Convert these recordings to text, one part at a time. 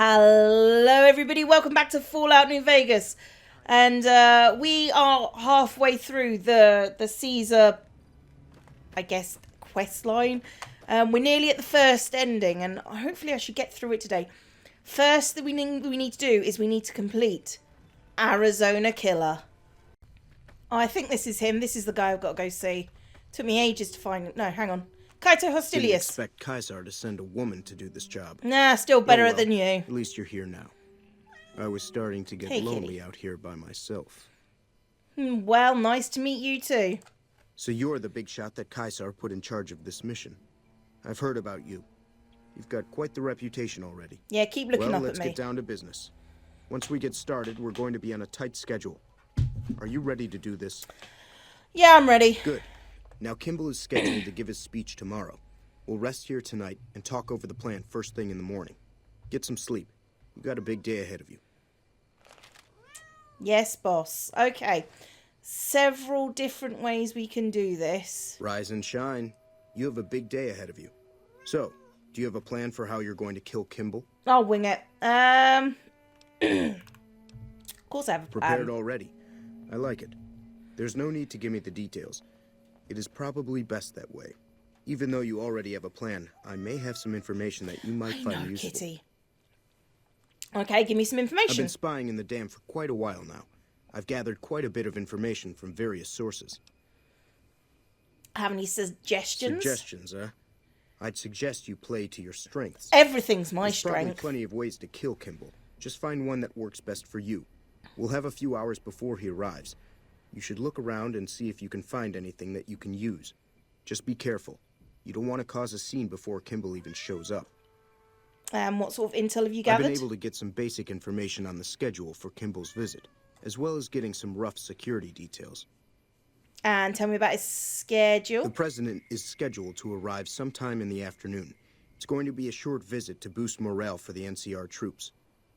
Hello everybody, welcome back to Fallout New Vegas. And we are halfway through the Caesar, I guess, quest line. We're nearly at the first ending, and hopefully I should get through it today. First thing we need to do is we need to complete Arizona Killer. Oh, I think this is him. This is the guy I've got to go see. Took me ages to find him. No, hang on. Kaito Hostilius. Didn't expect Kaisar to send a woman to do this job. Nah, still better than you. At least you're here now. I was starting to get lonely out here by myself. Well, nice to meet you too. So you're the big shot that Kaisar put in charge of this mission. I've heard about you. You've got quite the reputation already. Yeah, keep looking up at me. Well, let's get down to business. Once we get started, we're going to be on a tight schedule. Are you ready to do this? Yeah, I'm ready. Good. Now, Kimball is scheduled to give his speech tomorrow. We'll rest here tonight and talk over the plan first thing in the morning. Get some sleep. You've got a big day ahead of you. Yes, boss. Okay. Several different ways we can do this. Rise and shine. You have a big day ahead of you. So, do you have a plan for how you're going to kill Kimball? I'll wing it. Of course I have a plan. Prepared already. I like it. There's no need to give me the details. It is probably best that way. Even though you already have a plan, I may have some information that you might find useful. Kitty. Okay, give me some information. I've been spying in the dam for quite a while now. I've gathered quite a bit of information from various sources. Have any suggestions? Suggestions, huh? I'd suggest you play to your strengths. Everything's my There's strength. Probably plenty of ways to kill Kimball. Just find one that works best for you. We'll have a few hours before he arrives. You should look around and see if you can find anything that you can use. Just be careful. You don't want to cause a scene before Kimball even shows up. What sort of intel have you gathered? I've been able to get some basic information on the schedule for Kimball's visit, as well as getting some rough security details. And tell me about his schedule. The president is scheduled to arrive sometime in the afternoon. It's going to be a short visit to boost morale for the NCR troops.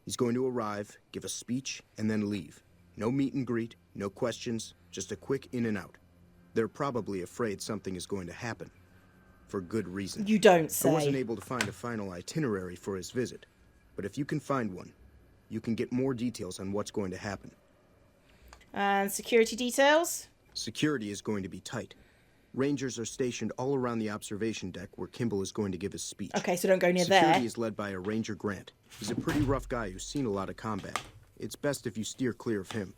He's going to arrive, give a speech, and then leave. No meet and greet, no questions, just a quick in and out. They're probably afraid something is going to happen. For good reason. You don't say. I wasn't able to find a final itinerary for his visit. But if you can find one, you can get more details on what's going to happen. And security details? Security is going to be tight. Rangers are stationed all around the observation deck where Kimball is going to give his speech. Okay, so don't go near there. Security is led by a Ranger Grant. He's a pretty rough guy who's seen a lot of combat. It's best if you steer clear of him.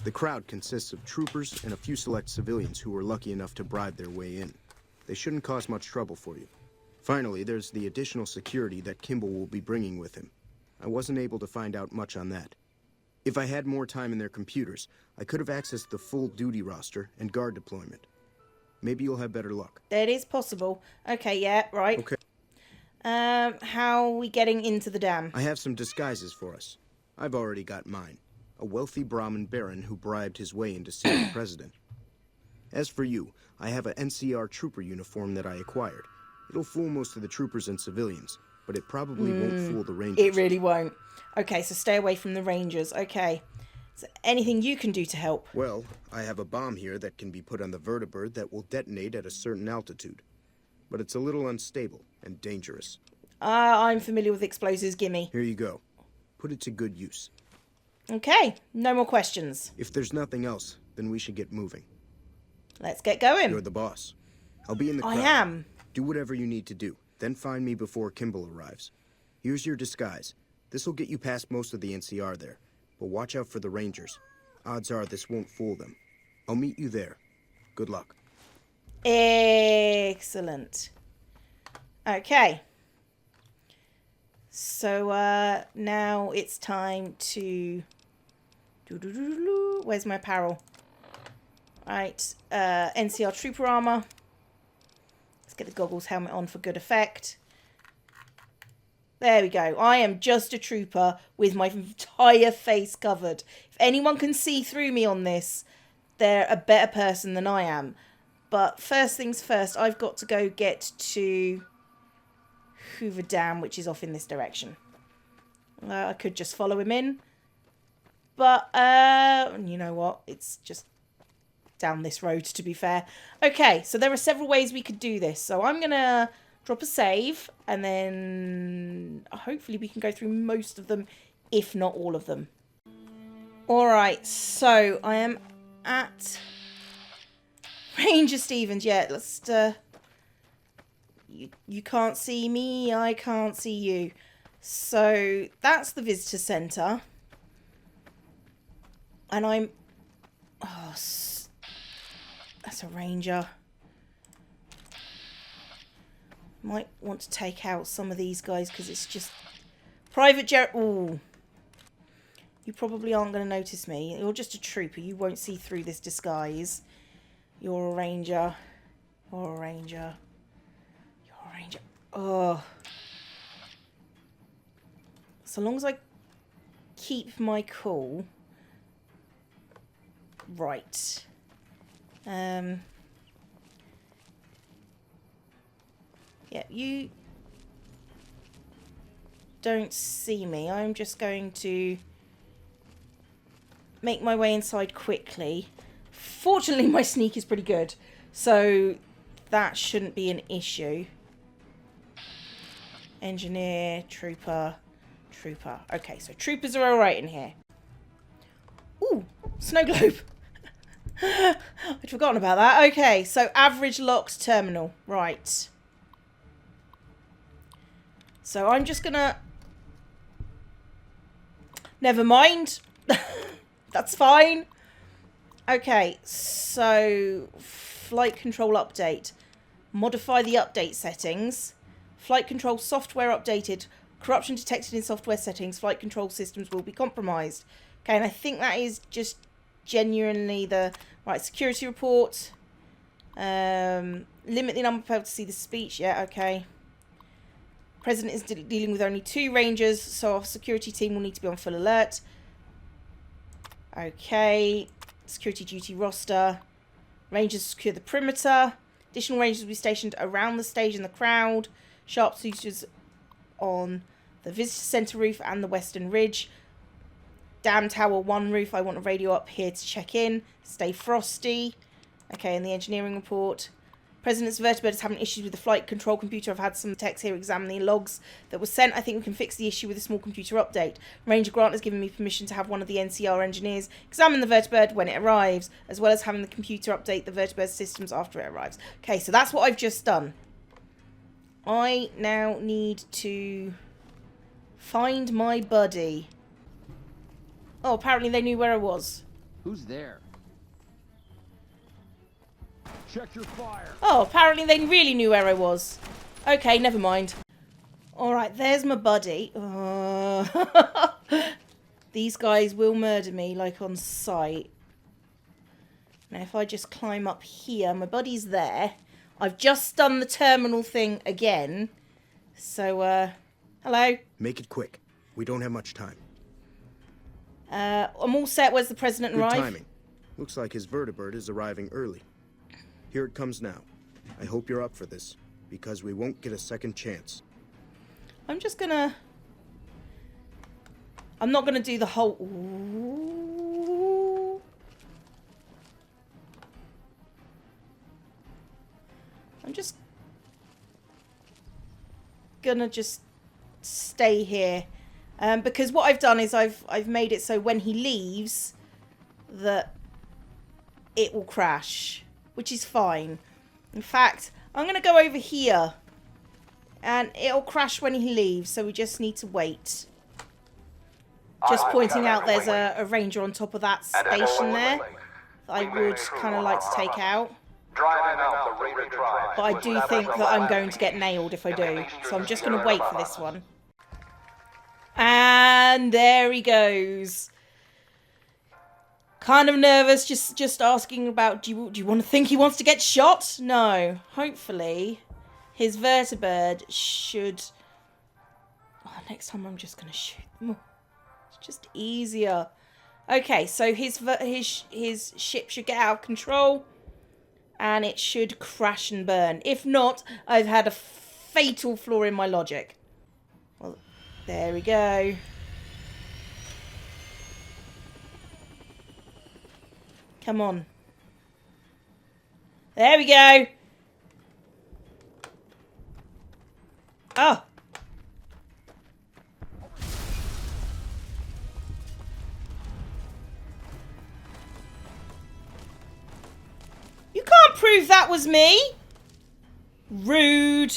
The crowd consists of troopers and a few select civilians who were lucky enough to bribe their way in. They shouldn't cause much trouble for you. Finally, there's the additional security that Kimball will be bringing with him. I wasn't able to find out much on that. If I had more time in their computers, I could have accessed the full duty roster and guard deployment. Maybe you'll have better luck. That is possible. Okay, yeah, right. Okay. How are we getting into the dam? I have some disguises for us. I've already got mine. A wealthy Brahmin baron who bribed his way into seeing the president. As for you, I have an NCR trooper uniform that I acquired. It'll fool most of the troopers and civilians, but it probably won't fool the Rangers. It really won't. Okay, so stay away from the Rangers. Okay. Is there anything you can do to help? Well, I have a bomb here that can be put on the vertibird that will detonate at a certain altitude. But it's a little unstable and dangerous. I'm familiar with explosives. Gimme. Here you go. Put it to good use. Okay, no more questions. If there's nothing else, then we should get moving. Let's get going. You're the boss. I'll be in the crowd. I am. Do whatever you need to do. Then find me before Kimball arrives. Here's your disguise. This'll get you past most of the NCR there. But watch out for the Rangers. Odds are this won't fool them. I'll meet you there. Good luck. Excellent. Okay. So, now it's time to... Where's my apparel? Right, NCR trooper armor. Let's get the goggles helmet on for good effect. There we go. I am just a trooper with my entire face covered. If anyone can see through me on this, they're a better person than I am. But first things first, I've got to go get to Hoover Dam, which is off in this direction. I could just follow him in. But, you know what? It's just down this road, to be fair. Okay, so there are several ways we could do this. So I'm going to drop a save, and then hopefully we can go through most of them, if not all of them. Alright, so I am at Ranger Stevens. Yeah, let's... You can't see me, I can't see you. So that's the visitor centre. And I'm... Oh, that's a ranger. Might want to take out some of these guys because it's just... Private Ooh. You probably aren't going to notice me. You're just a trooper. You won't see through this disguise. You're a ranger. You're a ranger. You're a ranger. Oh. So long as I keep my cool. Right. Yeah, you don't see me. I'm just going to make my way inside quickly. Fortunately, my sneak is pretty good, so that shouldn't be an issue. Engineer, trooper, trooper. Okay, so troopers are alright in here. Ooh, snow globe. I'd forgotten about that. Okay, so average locked terminal. Right. So I'm just gonna... Never mind. That's fine. Okay, so flight control update. Modify the update settings. Flight control software updated. Corruption detected in software settings. Flight control systems will be compromised. Okay, and I think that is just genuinely the... Right, security report. Limit the number of people to see the speech. Yeah, okay. President is dealing with only 2 rangers, so our security team will need to be on full alert. Okay. Security duty roster. Rangers secure the perimeter. Additional rangers will be stationed around the stage and the crowd. Sharpshooters on the visitor centre roof and the western ridge. Dam tower 1 roof. I want a radio up here to check in. Stay frosty. Okay, and the engineering report. President's vertibird is having issues with the flight control computer. I've had some techs here examine the logs that were sent. I think we can fix the issue with a small computer update. Ranger Grant has given me permission to have one of the NCR engineers examine the vertibird when it arrives, as well as having the computer update the vertibird systems after it arrives. Okay, so that's what I've just done. I now need to find my buddy. Oh, apparently they knew where I was. Who's there? Check your fire. Oh, apparently they really knew where I was. Okay, never mind. Alright, there's my buddy. These guys will murder me, like, on sight. Now, if I just climb up here, my buddy's there. I've just done the terminal thing again. So, hello. Make it quick. We don't have much time. I'm all set. Where's the president Good arrive? timing. Looks like his vertibird is arriving early. Here it comes now. I hope you're up for this, because we won't get a second chance. I'm just gonna... I'm not gonna do the whole... Ooh. I'm just gonna just stay here. Because what I've done is I've made it so when he leaves that it will crash, which is fine. In fact, I'm going to go over here and it'll crash when he leaves, so we just need to wait. Just pointing out there's a ranger on top of that station there that I would kind of like to take out. But I do think that I'm going to get nailed if I do, so I'm just going to wait for this one. And there he goes. Kind of nervous, just asking about, do you want to think he wants to get shot? No. Hopefully, his vertibird should... Oh, next time I'm just going to shoot them. It's just easier. Okay, so his ship should get out of control. And it should crash and burn. If not, I've had a fatal flaw in my logic. Well, there we go. Come on. There we go. Oh. You can't prove that was me. Rude.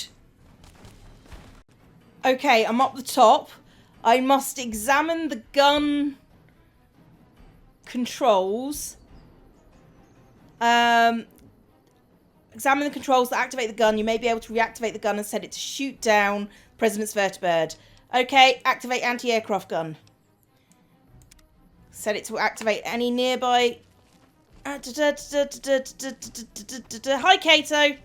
Okay, I'm up the top. I must examine the gun controls. Examine the controls that activate the gun. You may be able to reactivate the gun and set it to shoot down President's vertibird. Okay, activate anti-aircraft gun. Set it to activate any nearby... Hi, Kato. I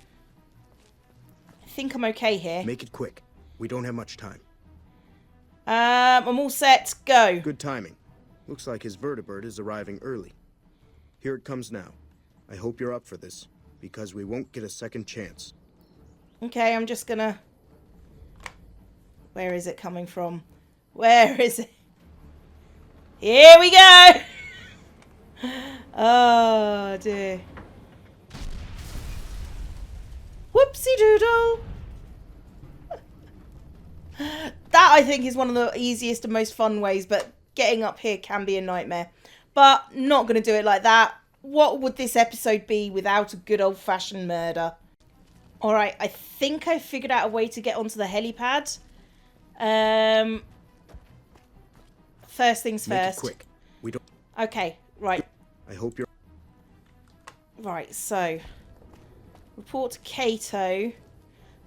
think I'm okay here. Make it quick. We don't have much time. I'm all set. Go. Good timing. Looks like his vertibird is arriving early. Here it comes now. I hope you're up for this, because we won't get a second chance. Okay, I'm just gonna... Where is it coming from? Where is it? Here we go! Oh, dear. Whoopsie doodle! That, I think, is one of the easiest and most fun ways, but getting up here can be a nightmare. But not going to do it like that. What would this episode be without a good old-fashioned murder? Alright, I think I figured out a way to get onto the helipad. First things Make first. it quick. We don't... Okay, right. I hope you're... Right, so... Report to Kato.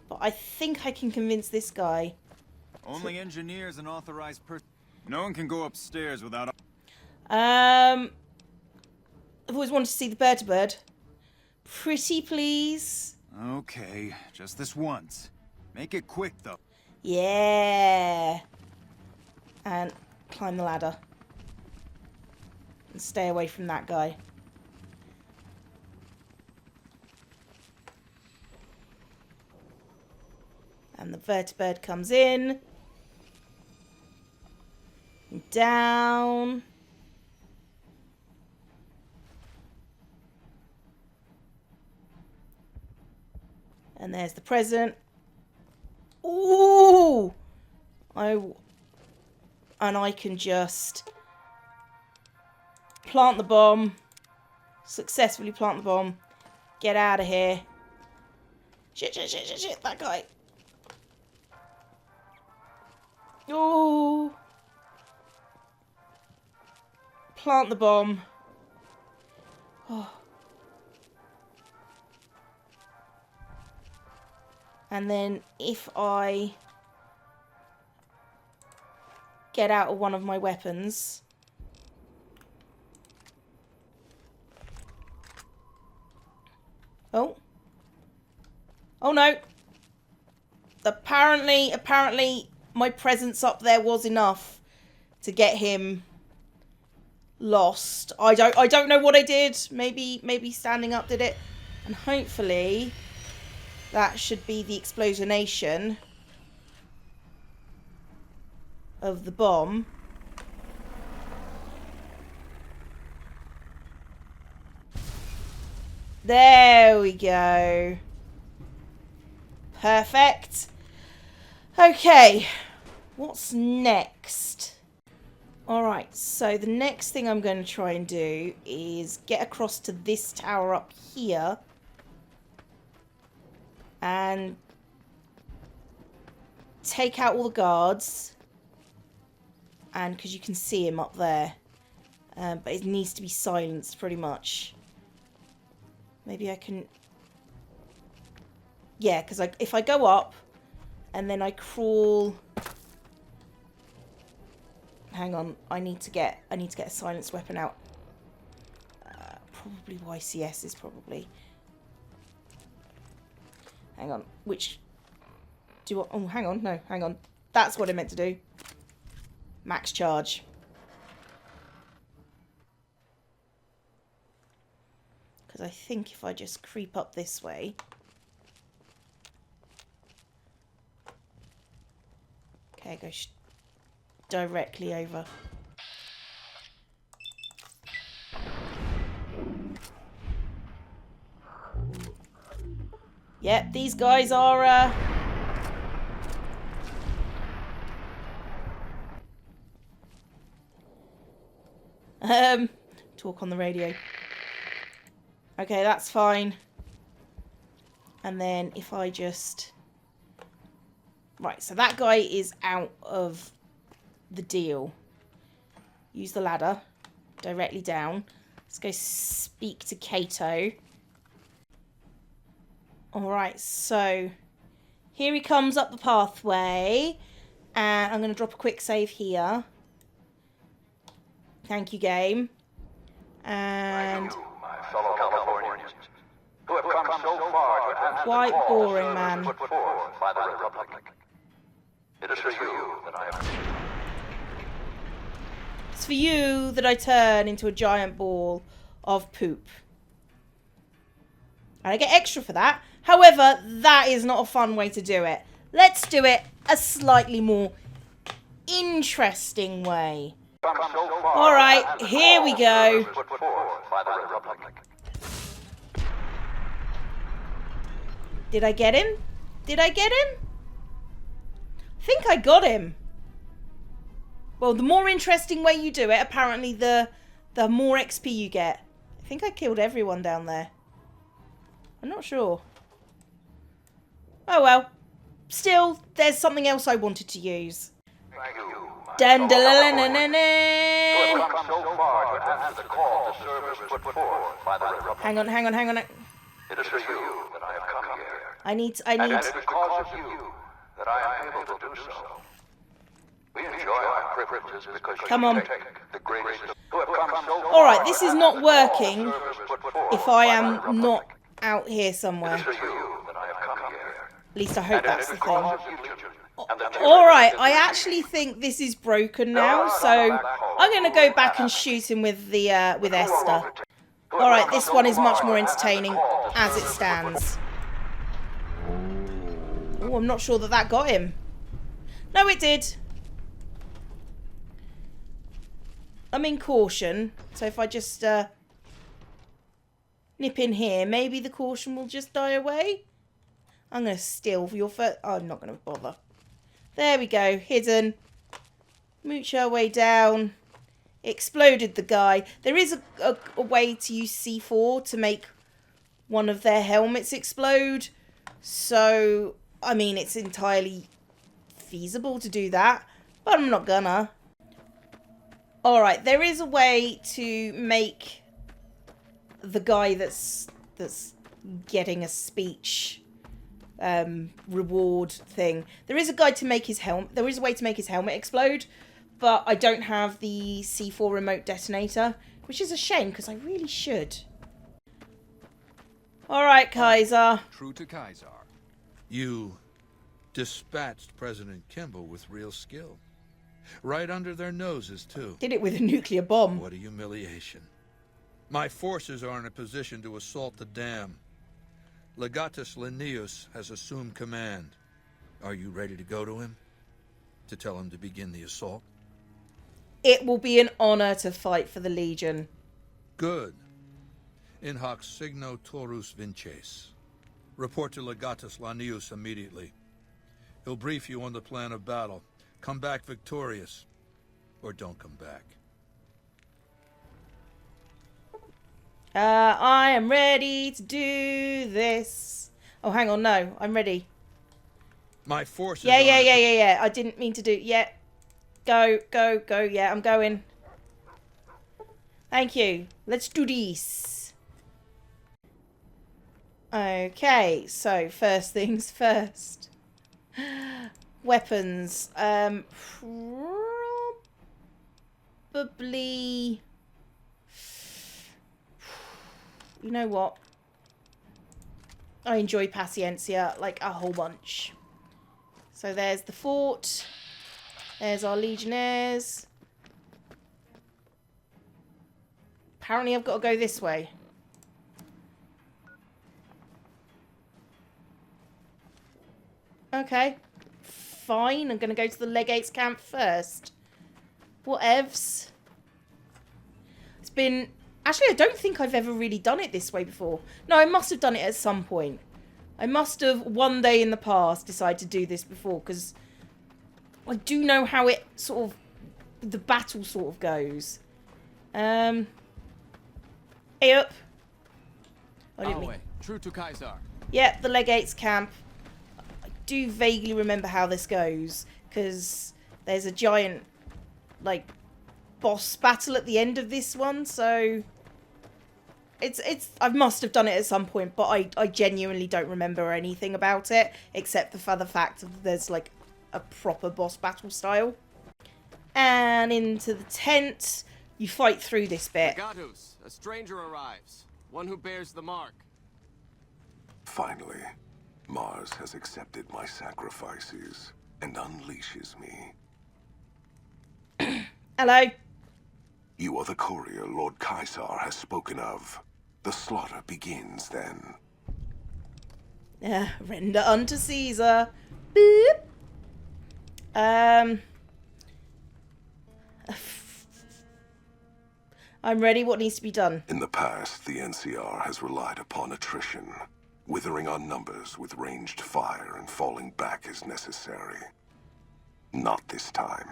But I think I can convince this guy. Only engineers and authorized person. No one can go upstairs without... I've always wanted to see the vertibird. Pretty please. Okay, just this once. Make it quick, though. Yeah. And climb the ladder. And stay away from that guy. And the vertibird comes in. Down. And there's the president. Ooh! And I can just plant the bomb. Successfully plant the bomb. Get out of here. Shit, shit, shit, shit, shit. That guy. Ooh. Plant the bomb. Oh. And then if I get out of one of my weapons. Oh. Oh no. Apparently my presence up there was enough to get him lost. I don't know what I did. Maybe standing up did it. And hopefully that should be the explosionation of the bomb. There we go. Perfect. Okay. What's next? Alright, so the next thing I'm going to try and do is get across to this tower up here. And take out all the guards. And because you can see him up there. But it needs to be silenced pretty much. Maybe I can... Yeah, because if I go up and then I crawl... Hang on, I need to get a silenced weapon out. Probably YCS is probably... Hang on, which... Do I... Oh, hang on, no, hang on. That's what I meant to do. Max charge. Because I think if I just creep up this way... Okay, go directly over. Yep, these guys are Talk on the radio. Okay, that's fine. And then if I just... Right, so that guy is out of the deal. Use the ladder. Directly down. Let's go speak to Kato. Alright, so... Here he comes up the pathway. And I'm going to drop a quick save here. Thank you, game. And... Thank you, my fellow Californians, who have come so far to answer Quite the call boring, of man. service put forth by the Republic. It is for you that I have... It's for you that I turn into a giant ball of poop. And I get extra for that. However, that is not a fun way to do it. Let's do it a slightly more interesting way. Alright, here we go. Did I get him? Did I get him? I think I got him. Well, the more interesting way you do it, apparently the more XP you get. I think I killed everyone down there. I'm not sure. Oh well. Still, there's something else I wanted to use. Dun dun dun dun dun dun. Hang on. It is for you that I have come here. I need. And it is because of you that I am able to do so. We enjoy our privileges because Come you on. take the greatest who have come so far. Alright, this is not to working all service put forth if I by the am Republic. not out here It somewhere. is for you that I have come here. At least I hope And that's it the is because thing. of you, and the Alright, tyranny I is actually think this is broken now, so I'm going to go back and shoot him with the with Esther. Alright, this one is much more entertaining as it stands. Oh, I'm not sure that got him. No, it did. I'm in caution, so if I just nip in here, maybe the caution will just die away. I'm going to steal your first... Oh, I'm not going to bother. There we go, hidden. Mooch our way down. Exploded the guy. There is a way to use C4 to make one of their helmets explode. So, I mean, it's entirely feasible to do that, but I'm not gonna. Alright, there is a way to make the guy that's getting a speech reward thing. There is a guide to make his helmet. There is a way to make his helmet explode, but I don't have the C4 remote detonator, which is a shame because I really should. Alright, Kaiser. True to Kaiser. You dispatched President Kimball with real skill. Right under their noses, too. Did it with a nuclear bomb. What a humiliation. My forces are in a position to assault the dam. Legatus Linnaeus has assumed command. Are you ready to go to him? To tell him to begin the assault? It will be an honor to fight for the Legion. Good. In hoc signo torus vinces. Report to Legatus Linnaeus immediately. He'll brief you on the plan of battle. Come back victorious, or don't come back. I am ready to do this. Oh, hang on, no, I'm ready. My forces Yeah. are... I didn't mean to do... Yeah. Go. Yeah, I'm going. Thank you. Let's do this. Okay, so first things first. Weapons. Probably... You know what? I enjoy Paciencia like a whole bunch. So there's the fort. There's our legionnaires. Apparently I've got to go this way. Okay. Fine. I'm going to go to the legate's camp first. Whatevs. It's been... Actually, I don't think I've ever really done it this way before. No, I must have done it at some point. I must have one day in the past decided to do this before, because I do know how it sort of... the battle sort of goes. Hey up. Oh, didn't Our we? way. True to Kaiser. Yep, the Legate's camp. I do vaguely remember how this goes, because there's a giant, like, boss battle at the end of this one, so I must have done it at some point, but I genuinely don't remember anything about it, except for the fact that there's, like, a proper boss battle style. And into the tent, you fight through this bit. Legatus, a stranger arrives. One who bears the mark. Finally, Mars has accepted my sacrifices and unleashes me. Hello. You are the courier Lord Kaiser has spoken of. The slaughter begins then. Render unto Caesar. Boop. I'm ready. What needs to be done? In the past, the NCR has relied upon attrition, withering our numbers with ranged fire and falling back as necessary. Not this time.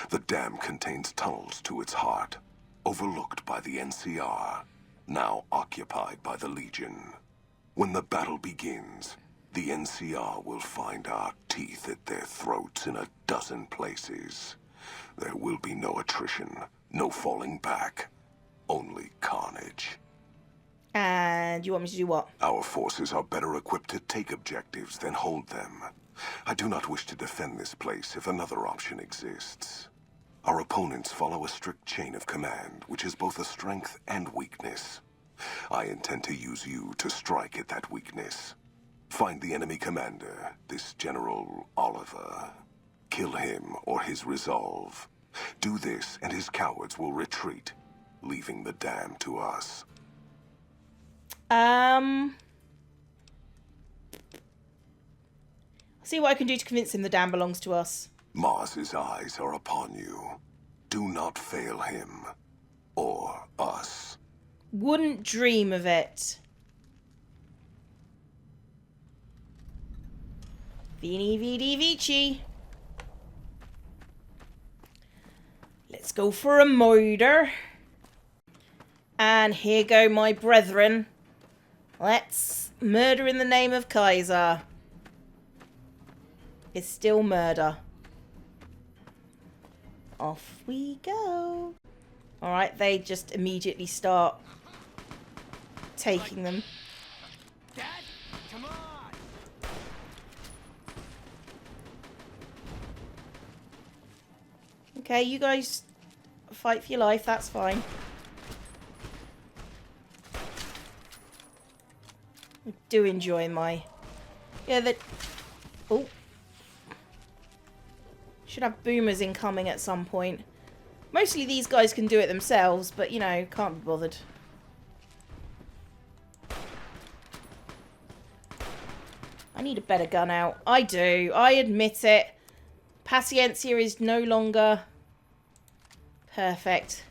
The dam contains tunnels to its heart, overlooked by the NCR, now occupied by the Legion. When the battle begins, the NCR will find our teeth at their throats in a dozen places. There will be no attrition, no falling back, only carnage. And you want me to do what? Our forces are better equipped to take objectives than hold them. I do not wish to defend this place if another option exists. Our opponents follow a strict chain of command, which is both a strength and weakness. I intend to use you to strike at that weakness. Find the enemy commander, this General Oliver. Kill him or his resolve. Do this and his cowards will retreat, leaving the dam to us. See what I can do to convince him the dam belongs to us. Mars's eyes are upon you. Do not fail him. Or us. Wouldn't dream of it. Vini vidi vici. Let's go for a murder. And here go my brethren. Let's murder in the name of Kaiser. It's still murder. Off we go. Alright, they just immediately start taking them. Dad, come on! Okay, you guys fight for your life, that's fine. I do enjoy my... Yeah, that... Oh. Should have boomers incoming at some point. Mostly these guys can do it themselves, but, you know, can't be bothered. I need a better gun out. I do. I admit it. Paciencia is no longer perfect.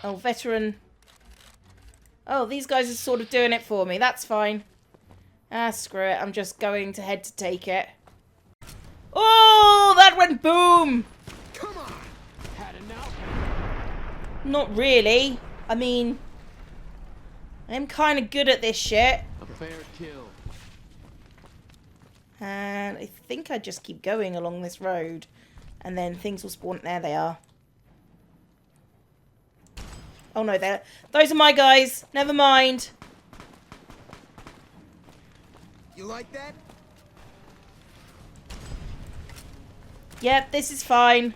Oh, veteran. Oh, these guys are sort of doing it for me. That's fine. Ah, screw it. I'm just going to head to take it. Oh, that went boom! Come on! Had enough? Not really. I mean, I'm kind of good at this shit. A fair kill. And I think I just keep going along this road. And then things will spawn. There they are. Oh no, those are my guys. Never mind. You like that? Yep, this is fine.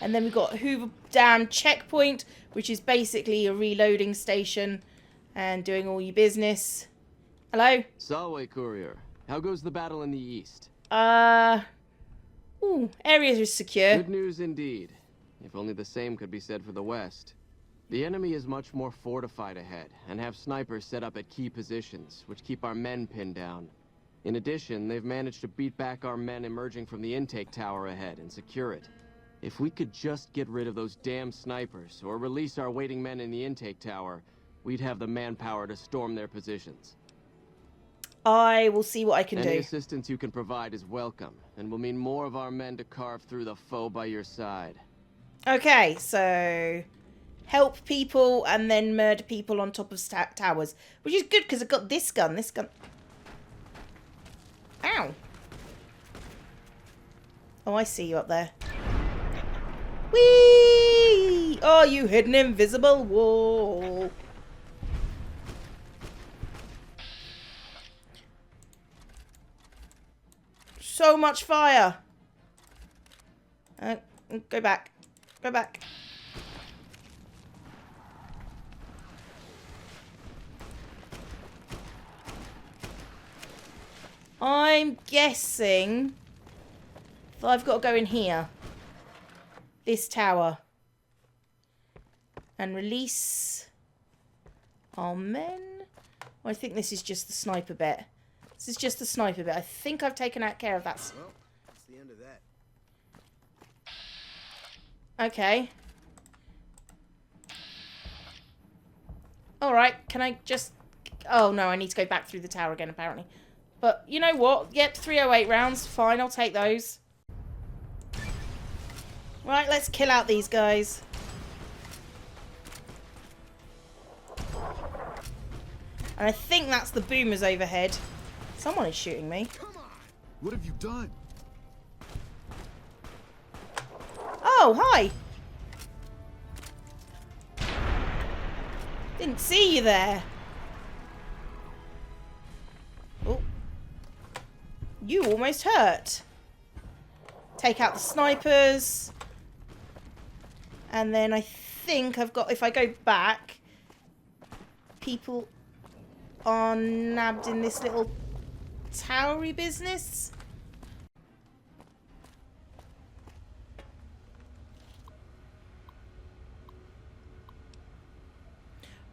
And then we've got Hoover Dam checkpoint, which is basically a reloading station and doing all your business. Hello? Salway Courier, how goes the battle in the east? Ooh, area is secure. Good news indeed. If only the same could be said for the west. The enemy is much more fortified ahead, and have snipers set up at key positions, which keep our men pinned down. In addition, they've managed to beat back our men emerging from the intake tower ahead and secure it. If we could just get rid of those damn snipers, or release our waiting men in the intake tower, we'd have the manpower to storm their positions. I will see what I can Any do. assistance you can provide is welcome, and will mean more of our men to carve through the foe by your side. Okay, so help people and then murder people on top of towers. Which is good because I've got this gun. This gun... Ow. Oh, I see you up there. Whee! Oh, you hidden invisible wall. So much fire. Go back. Go back. I'm guessing that I've got to go in here. This tower. And release our men. Well, I think this is just the sniper bit. This is just the sniper bit. I think I've taken out care of that. Well, that's the end of that. Okay. Alright, can I just... Oh, no, I need to go back through the tower again, apparently. But, you know what? Yep, 308 rounds. Fine, I'll take those. Right, let's kill out these guys. And I think that's the boomers overhead. Someone is shooting me. What have you done? Oh, hi. Didn't see you there. Oh. You almost hurt. Take out the snipers. And then I think I've got, if I go back, people are nabbed in this little towery business.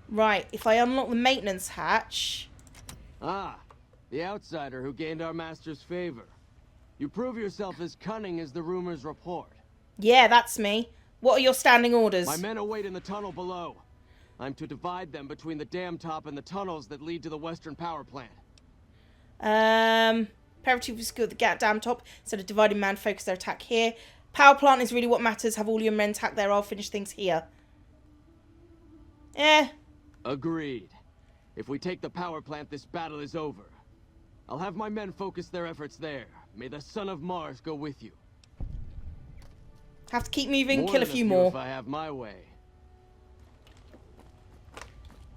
Right, if I unlock the maintenance hatch... Ah, the outsider who gained our master's favor. You prove yourself as cunning as the rumors report. Yeah, that's me. What are your standing orders? My men await in the tunnel below. I'm to divide them between the dam top and the tunnels that lead to the western power plant. Imperative skill at the dam top. Instead of dividing man, focus their attack here. Power plant is really what matters. Have all your men attack there. I'll finish things here. Agreed. If we take the power plant, this battle is over. I'll have my men focus their efforts there. May the son of Mars go with you. Have to keep moving, More kill a than few more. If I have my way.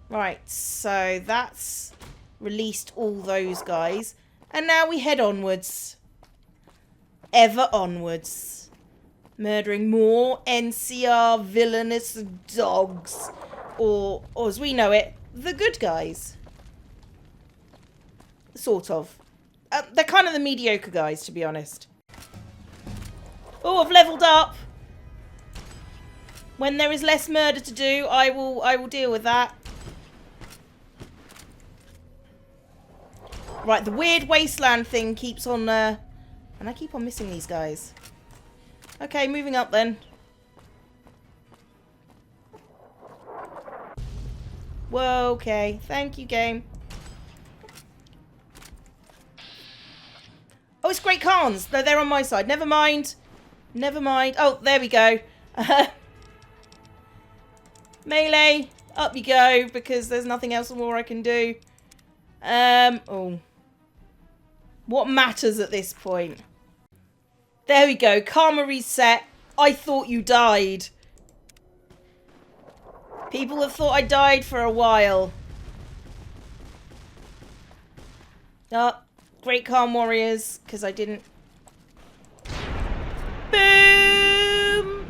Right, so that's released all those guys. And now we head onwards. Ever onwards. Murdering more NCR villainous dogs. Or as we know it, the good guys. Sort of. They're kind of the mediocre guys, to be honest. Oh, I've leveled up. When there is less murder to do, I will deal with that. Right, the weird wasteland thing keeps on, and I keep on missing these guys. Okay, moving up then. Whoa, okay. Thank you, game. Oh, it's Great Khans. They're on my side. Never mind. Never mind. Oh, there we go. Melee. Up you go, because there's nothing else more I can do. Oh. What matters at this point? There we go. Karma reset. I thought you died. People have thought I died for a while. Oh, Great Khan warriors, because I didn't... Boom!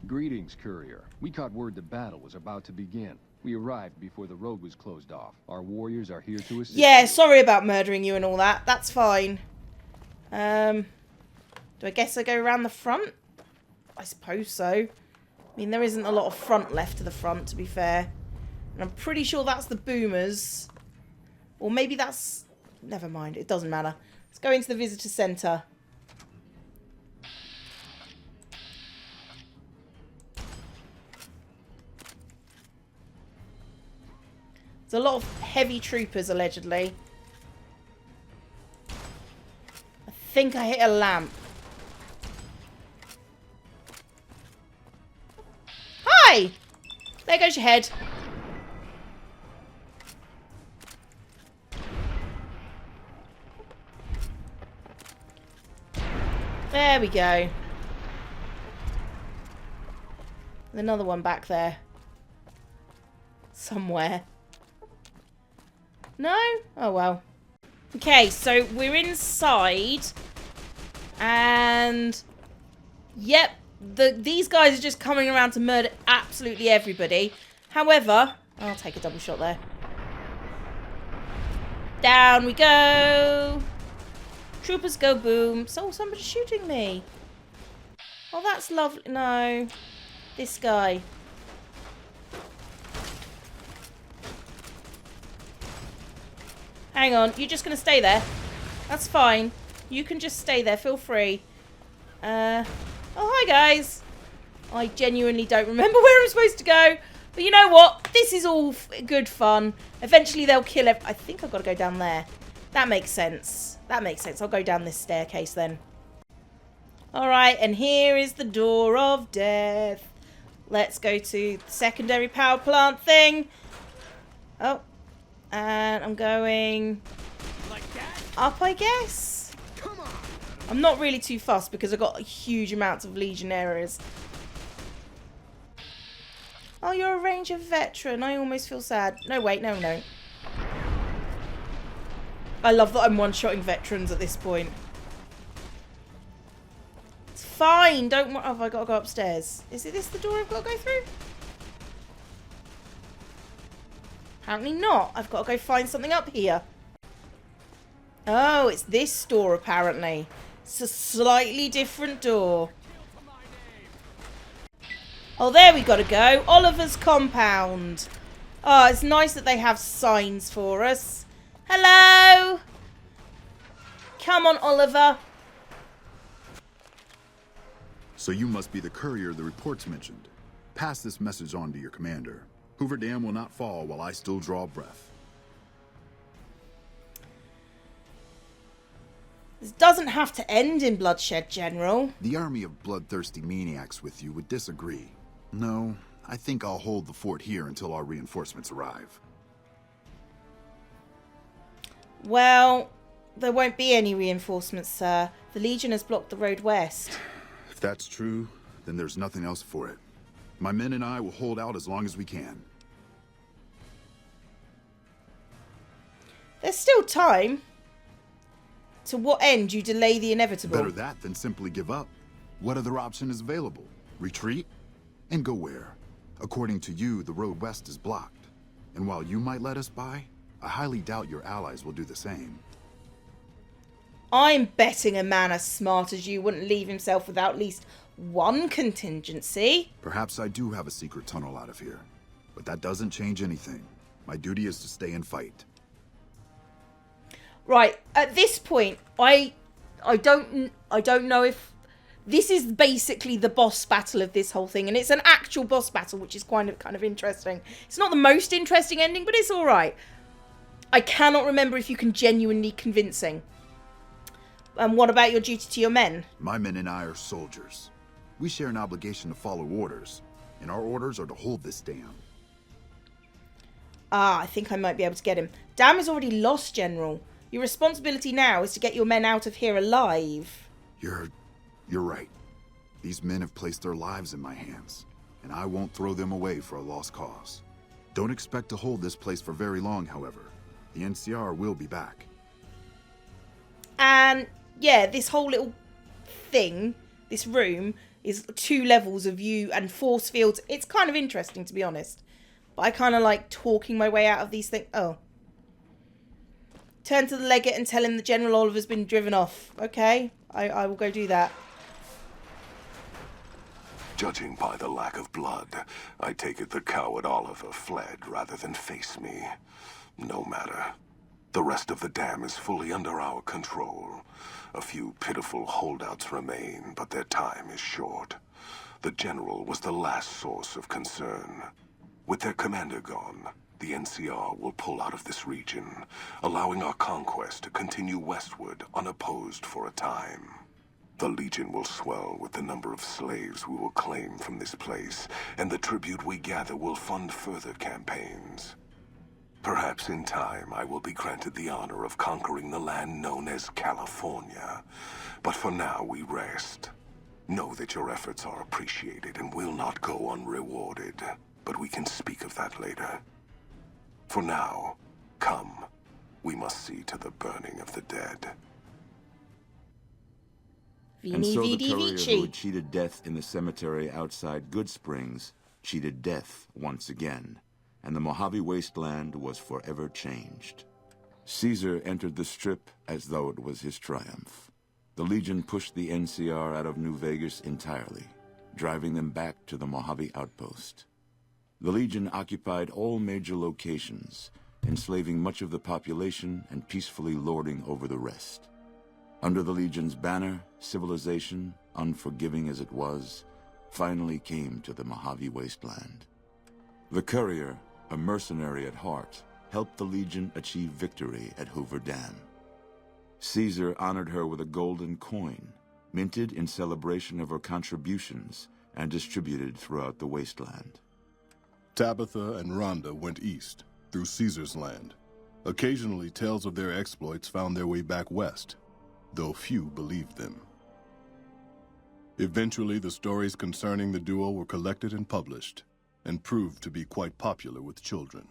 Greetings, courier. We caught word the battle was about to begin. We arrived before the road was closed off. Our warriors are here to assist. Yeah, sorry about murdering you and all that. That's fine. Do I guess I go around the front? I suppose so. I mean, there isn't a lot of front left to the front, to be fair. And I'm pretty sure that's the boomers. Or maybe that's... Never mind, it doesn't matter. Let's go into the visitor centre. There's a lot of heavy troopers, allegedly. I think I hit a lamp. Hi! There goes your head. There we go. Another one back there. Somewhere. No? Oh well. Okay, so we're inside. And... Yep. These guys are just coming around to murder absolutely everybody. However... I'll take a double shot there. Down we go. Troopers go boom. So somebody's shooting me. Oh, that's lovely. No. This guy. Hang on. You're just going to stay there. That's fine. You can just stay there. Feel free. Oh, hi, guys. I genuinely don't remember where I'm supposed to go. But you know what? This is all good fun. Eventually, they'll kill I think I've got to go down there. That makes sense. That makes sense. I'll go down this staircase then. Alright, and here is the door of death. Let's go to the secondary power plant thing. Oh. And I'm going up, I guess. I'm not really too fussed because I've got huge amounts of legionnaires. Oh, you're a Ranger veteran. I almost feel sad. No, wait, no, no. I love that I'm one-shotting veterans at this point. It's fine. Don't worry. Oh, have I got to go upstairs? Is this the door I've got to go through? Apparently not. I've got to go find something up here. Oh, it's this door apparently. It's a slightly different door. Oh, there we got to go. Oliver's compound. Oh, it's nice that they have signs for us. Hello? Come on, Oliver. So you must be the courier the reports mentioned. Pass this message on to your commander. Hoover Dam will not fall while I still draw breath. This doesn't have to end in bloodshed, General. The army of bloodthirsty maniacs with you would disagree. No, I think I'll hold the fort here until our reinforcements arrive. Well, there won't be any reinforcements, sir. The Legion has blocked the road west. If that's true, then there's nothing else for it. My men and I will hold out as long as we can. There's still time. To what end you delay the inevitable? Better that than simply give up. What other option is available? Retreat? And go where? According to you, the road west is blocked. And while you might let us by, I highly doubt your allies will do the same. I'm betting a man as smart as you wouldn't leave himself without at least one contingency. Perhaps I do have a secret tunnel out of here, but that doesn't change anything. My duty is to stay and fight. Right, at this point, I don't know if this is basically the boss battle of this whole thing, and it's an actual boss battle, which is kind of interesting. It's not the most interesting ending, but it's all right. I cannot remember if you can genuinely convincing. And what about your duty to your men? My men and I are soldiers. We share an obligation to follow orders, and our orders are to hold this dam. Ah, I think I might be able to get him. Dam is already lost, General. Your responsibility now is to get your men out of here alive. You're right. These men have placed their lives in my hands, and I won't throw them away for a lost cause. Don't expect to hold this place for very long, however. The NCR will be back. And yeah, this whole little thing, this room, is 2 levels of view and force fields. It's kind of interesting, to be honest. But I kind of like talking my way out of these things. Oh. Turn to the legate and tell him that General Oliver's been driven off. Okay, I will go do that. Judging by the lack of blood, I take it the coward Oliver fled rather than face me. No matter. The rest of the dam is fully under our control. A few pitiful holdouts remain, but their time is short. The General was the last source of concern. With their commander gone, the NCR will pull out of this region, allowing our conquest to continue westward unopposed for a time. The Legion will swell with the number of slaves we will claim from this place, and the tribute we gather will fund further campaigns. Perhaps in time I will be granted the honor of conquering the land known as California. But for now we rest. Know that your efforts are appreciated and will not go unrewarded, but we can speak of that later. For now, come. We must see to the burning of the dead. And so the courier who had cheated death in the cemetery outside Good Springs cheated death once again, and the Mojave Wasteland was forever changed. Caesar entered the Strip as though it was his triumph. The Legion pushed the NCR out of New Vegas entirely, driving them back to the Mojave Outpost. The Legion occupied all major locations, enslaving much of the population and peacefully lording over the rest. Under the Legion's banner, civilization, unforgiving as it was, finally came to the Mojave Wasteland. The courier, a mercenary at heart, helped the Legion achieve victory at Hoover Dam. Caesar honored her with a golden coin, minted in celebration of her contributions and distributed throughout the wasteland. Tabitha and Rhonda went east, through Caesar's land. Occasionally, tales of their exploits found their way back west, though few believed them. Eventually, the stories concerning the duo were collected and published, and proved to be quite popular with children.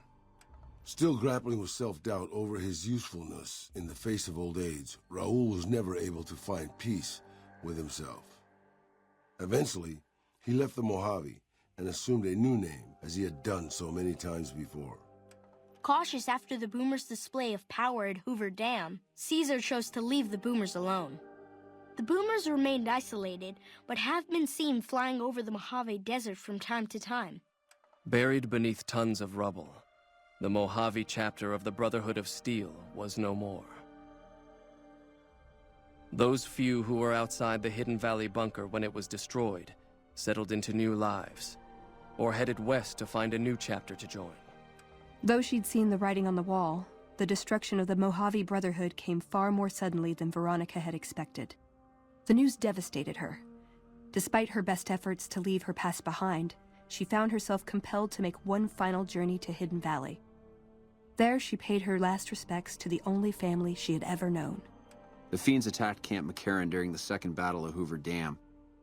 Still grappling with self-doubt over his usefulness in the face of old age, Raoul was never able to find peace with himself. Eventually, he left the Mojave and assumed a new name, as he had done so many times before. Cautious after the Boomers' display of power at Hoover Dam, Caesar chose to leave the Boomers alone. The Boomers remained isolated, but have been seen flying over the Mojave Desert from time to time. Buried beneath tons of rubble, the Mojave chapter of the Brotherhood of Steel was no more. Those few who were outside the Hidden Valley bunker when it was destroyed settled into new lives, or headed west to find a new chapter to join. Though she'd seen the writing on the wall, the destruction of the Mojave Brotherhood came far more suddenly than Veronica had expected. The news devastated her. Despite her best efforts to leave her past behind, she found herself compelled to make one final journey to Hidden Valley. There, she paid her last respects to the only family she had ever known. The Fiends attacked Camp McCarran during the Second Battle of Hoover Dam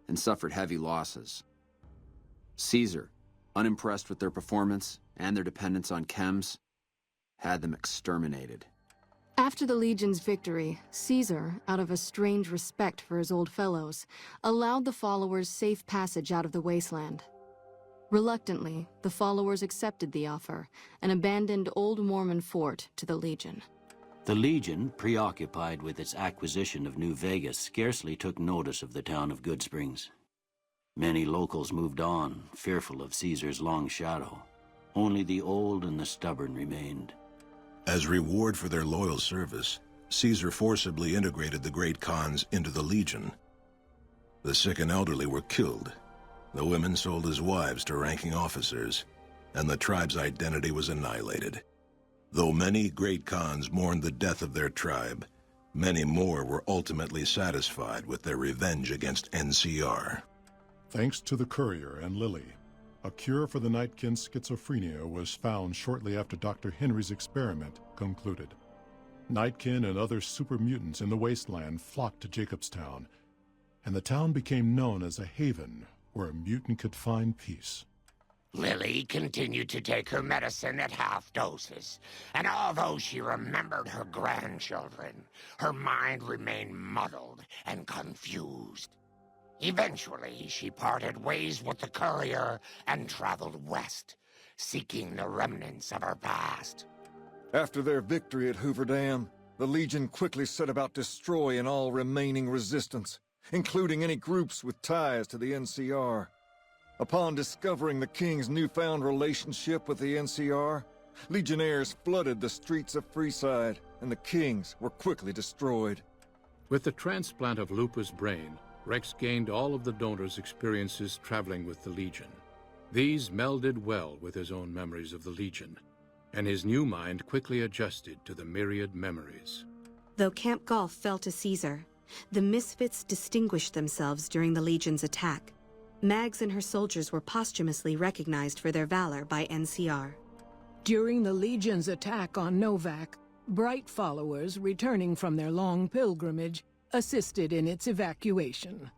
and suffered heavy losses. Caesar, unimpressed with their performance and their dependence on chems, had them exterminated. After the Legion's victory, Caesar, out of a strange respect for his old fellows, allowed the followers safe passage out of the wasteland. Reluctantly, the followers accepted the offer and abandoned Old Mormon Fort to the Legion. The Legion, preoccupied with its acquisition of New Vegas, scarcely took notice of the town of Good Springs. Many locals moved on, fearful of Caesar's long shadow. Only the old and the stubborn remained. As reward for their loyal service, Caesar forcibly integrated the great Khans into the Legion. The sick and elderly were killed. The women sold as wives to ranking officers, and the tribe's identity was annihilated. Though many great Khans mourned the death of their tribe, many more were ultimately satisfied with their revenge against NCR. Thanks to the courier and Lily, a cure for the Nightkin's schizophrenia was found shortly after Dr. Henry's experiment concluded. Nightkin and other super mutants in the wasteland flocked to Jacobstown, and the town became known as a haven where a mutant could find peace. Lily continued to take her medicine at half doses, and although she remembered her grandchildren, her mind remained muddled and confused. Eventually, she parted ways with the courier and traveled west, seeking the remnants of her past. After their victory at Hoover Dam, the Legion quickly set about destroying all remaining resistance, including any groups with ties to the NCR. Upon discovering the King's newfound relationship with the NCR, Legionnaires flooded the streets of Freeside, and the Kings were quickly destroyed. With the transplant of Lupa's brain, Rex gained all of the donor's experiences traveling with the Legion. These melded well with his own memories of the Legion. and his new mind quickly adjusted to the myriad memories. Though Camp Golf fell to Caesar, the Misfits distinguished themselves during the Legion's attack. Mags and her soldiers were posthumously recognized for their valor by NCR. During the Legion's attack on Novak, Bright followers returning from their long pilgrimage assisted in its evacuation.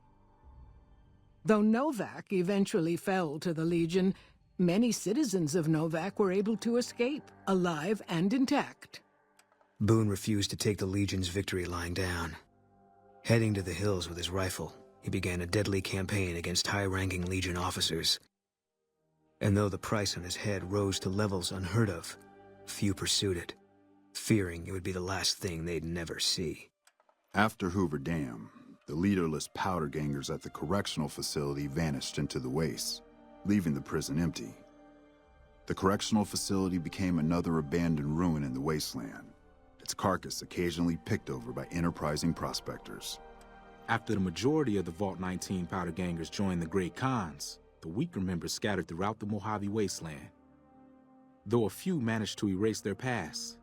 Though Novak eventually fell to the Legion, many citizens of Novak were able to escape, alive and intact. Boone refused to take the Legion's victory lying down. Heading to the hills with his rifle, he began a deadly campaign against high-ranking Legion officers. And though the price on his head rose to levels unheard of, few pursued it, fearing it would be the last thing they'd never see. After Hoover Dam, the leaderless powder gangers at the correctional facility vanished into the wastes, leaving the prison empty. The correctional facility became another abandoned ruin in the wasteland, its carcass occasionally picked over by enterprising prospectors. After the majority of the Vault 19 powder gangers joined the Great Khans, the weaker members scattered throughout the Mojave wasteland. Though a few managed to erase their past,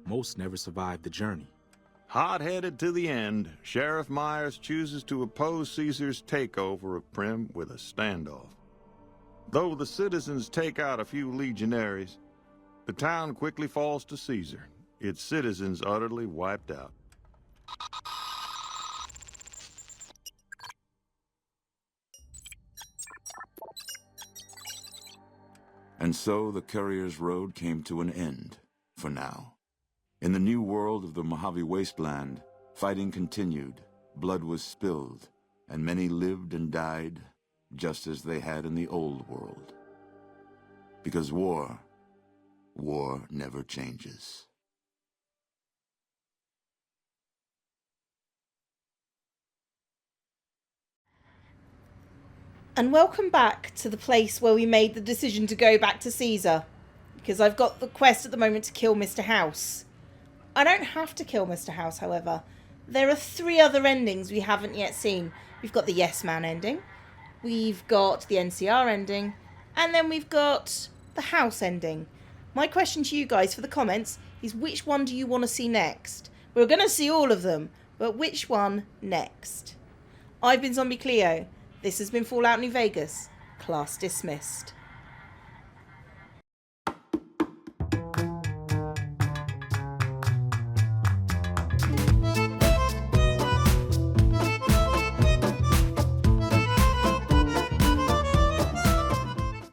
most never survived the journey. Hot-headed to the end, Sheriff Myers chooses to oppose Caesar's takeover of Primm with a standoff. Though the citizens take out a few legionaries, the town quickly falls to Caesar, its citizens utterly wiped out. And so the Courier's Road came to an end, for now. In the new world of the Mojave Wasteland, fighting continued, blood was spilled, and many lived and died just as they had in the old world. Because war never changes. And welcome back to the place where we made the decision to go back to Caesar. Because I've got the quest at the moment to kill Mr. House. I don't have to kill Mr. House, however. There are 3 other endings we haven't yet seen. We've got the Yes Man ending. We've got the NCR ending. And then we've got the House ending. My question to you guys for the comments is, which one do you want to see next? We're going to see all of them, but which one next? I've been Zombie Cleo. This has been Fallout New Vegas. Class dismissed.